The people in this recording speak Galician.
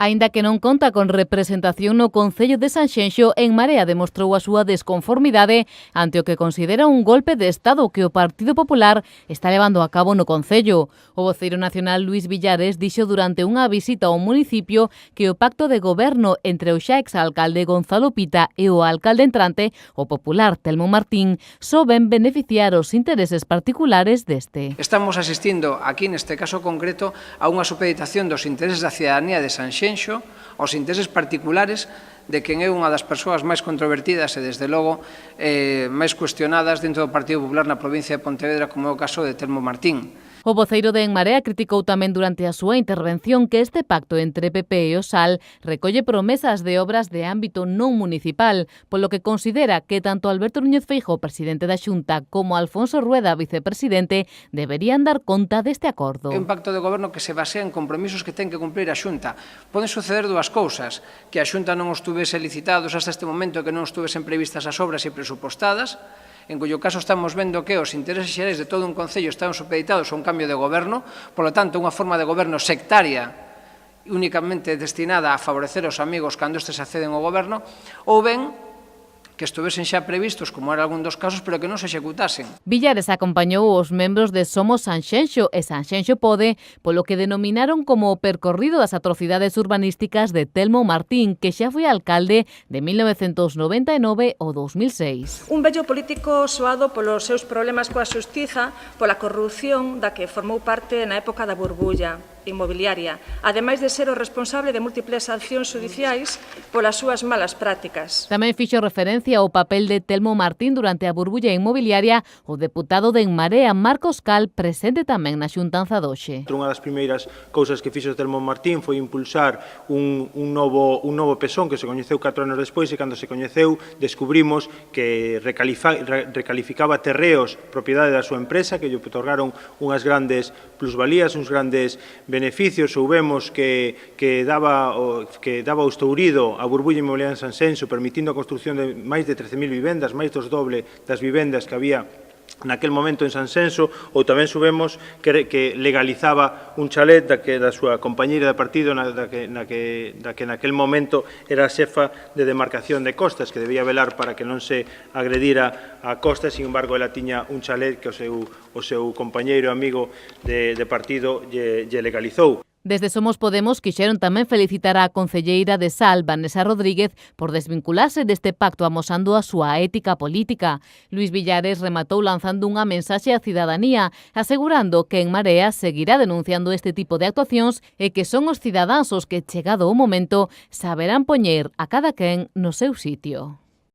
Aínda que non conta con representación no Concello de Sanxenxo, En Marea demostrou a súa desconformidade ante o que considera un golpe de Estado que o Partido Popular está levando a cabo no Concello. O voceiro nacional Luís Villares dixo durante unha visita ao municipio que o pacto de goberno entre o xa exalcalde Gonzalo Pita e o alcalde entrante, o popular Telmo Martín, só ven beneficiar os intereses particulares deste. Estamos asistindo aquí neste caso concreto a unha supeditación dos intereses da cidadanía de Sanxenxo aos intereses particulares de quen é unha das persoas máis controvertidas e, desde logo, máis cuestionadas dentro do Partido Popular na provincia de Pontevedra, como é o caso de Telmo Martín. O voceiro de En Marea criticou tamén durante a súa intervención que este pacto entre PP e o SAL recolle promesas de obras de ámbito non municipal, polo que considera que tanto Alberto Núñez Feijóo, presidente da Xunta, como Alfonso Rueda, vicepresidente, deberían dar conta deste acordo. É un pacto de goberno que se basea en compromisos que ten que cumprir a Xunta. Poden suceder dúas cousas, que a Xunta non estuvese licitados hasta este momento, que non estuvesen previstas as obras e presupostadas, en cuyo caso estamos vendo que os intereses xerais de todo un concello están supeditados a un cambio de goberno, polo tanto, unha forma de goberno sectaria únicamente destinada a favorecer os amigos cando estes acceden ao goberno, ou ben que estuvesen xa previstos, como era algún dos casos, pero que non se executasen. Villares acompañou os membros de Somos Sanxenxo e Sanxenxo Pode polo que denominaron como o percorrido das atrocidades urbanísticas de Telmo Martín, que xa foi alcalde de 1999 ao 2006. Un vello político soado polos seus problemas coa xustiza, pola corrupción da que formou parte na época da burbulla inmobiliaria, ademais de ser o responsable de múltiples accións judiciais polas súas malas prácticas. Tamén fixo referencia ao papel de Telmo Martín durante a burbulla inmobiliaria o deputado de En Marea, Marcos Cal, presente tamén na xuntanza doxe. Unha das primeiras cousas que fixo Telmo Martín foi impulsar un novo pesón que se coñeceu 4 anos despois, e cando se coñeceu descubrimos que recalificaba terreos propiedade da súa empresa, que lle otorgaron unhas grandes plusvalías, uns grandes beneficios. Soubemos que daba o estourido a burbulla inmobiliaria en Sanxenxo, permitindo a construción de máis de 13.000 vivendas, máis dos doble das vivendas que había naquel momento en Sanxenxo, ou tamén soubemos que legalizaba un chalet da súa compañeira de partido da que naquel momento era a xefa de demarcación de costas, que debía velar para que non se agredira a costa, sin embargo, ela tiña un chalet que o seu compañeiro e amigo de partido lle legalizou. Desde Somos Podemos quixeron tamén felicitar á concelleira de Sal, Vanessa Rodríguez, por desvincularse deste pacto amosando a súa ética política. Luís Villares rematou lanzando unha mensaxe á cidadanía, asegurando que En Marea seguirá denunciando este tipo de actuacións e que son os cidadáns os que, chegado o momento, saberán poñer a cada quen no seu sitio.